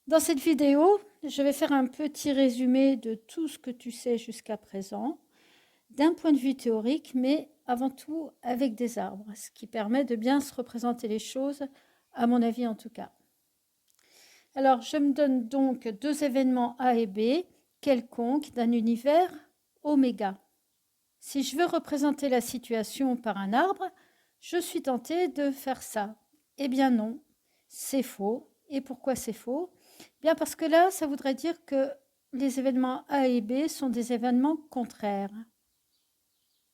Dans cette vidéo, je vais faire un petit résumé de tout ce que tu sais jusqu'à présent, d'un point de vue théorique, mais avant tout avec des arbres, ce qui permet de bien se représenter les choses, à mon avis en tout cas. Alors, je me donne donc deux événements A et B, quelconques d'un univers oméga. Si je veux représenter la situation par un arbre, je suis tentée de faire ça. Eh bien non, c'est faux. Et pourquoi c'est faux? Bien parce que là, ça voudrait dire que les événements A et B sont des événements contraires.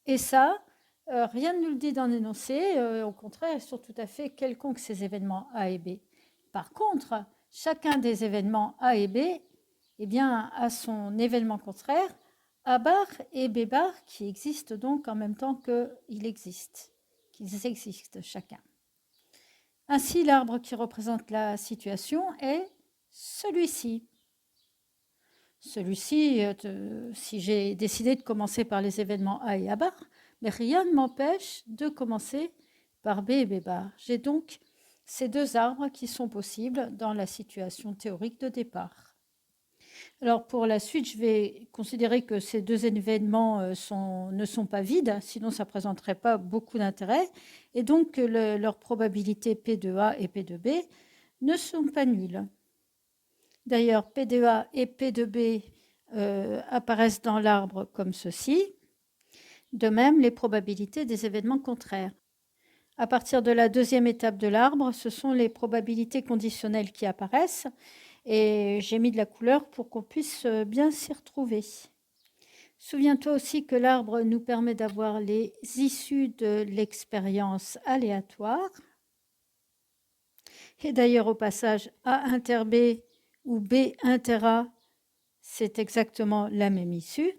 Et ça, rien ne nous le dit dans l'énoncé. Au contraire, ils sont tout à fait quelconques, ces événements A et B. Par contre, chacun des événements A et B eh bien, a son événement contraire, A bar et B bar, qui existent donc en même temps qu'ils existent chacun. Ainsi, l'arbre qui représente la situation est celui-ci. Celui-ci, si j'ai décidé de commencer par les événements A et A bar, mais rien ne m'empêche de commencer par B et B bar. J'ai donc ces deux arbres qui sont possibles dans la situation théorique de départ. Alors pour la suite, je vais considérer que ces deux événements ne sont pas vides, sinon ça ne présenterait pas beaucoup d'intérêt, et donc leur probabilité P de A et P de B ne sont pas nulles. D'ailleurs, P de A et P de B apparaissent dans l'arbre comme ceci. De même, les probabilités des événements contraires. À partir de la deuxième étape de l'arbre, ce sont les probabilités conditionnelles qui apparaissent. Et j'ai mis de la couleur pour qu'on puisse bien s'y retrouver. Souviens-toi aussi que l'arbre nous permet d'avoir les issues de l'expérience aléatoire. Et d'ailleurs, au passage, A inter B ou B inter A, c'est exactement la même issue.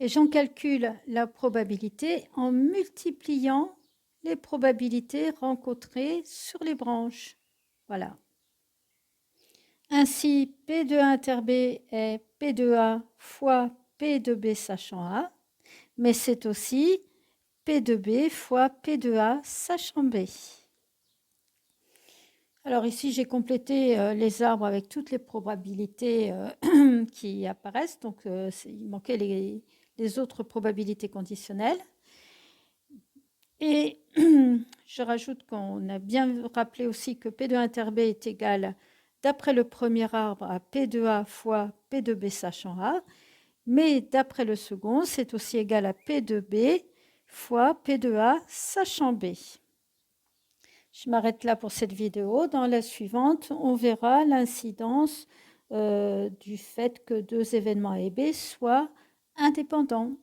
Et j'en calcule la probabilité en multipliant les probabilités rencontrées sur les branches. Voilà. Ainsi, P de A inter B est P de A fois P de B sachant A, mais c'est aussi P de B fois P de A sachant B. Alors ici, j'ai complété les arbres avec toutes les probabilités qui apparaissent. Donc, il manquait les autres probabilités conditionnelles. Et je rajoute qu'on a bien rappelé aussi que P de A inter B est égal, d'après le premier arbre, à P de A fois P de B sachant A. Mais d'après le second, c'est aussi égal à P de B fois P de A sachant B. Je m'arrête là pour cette vidéo. Dans la suivante, on verra l'incidence du fait que deux événements A et B soient indépendants.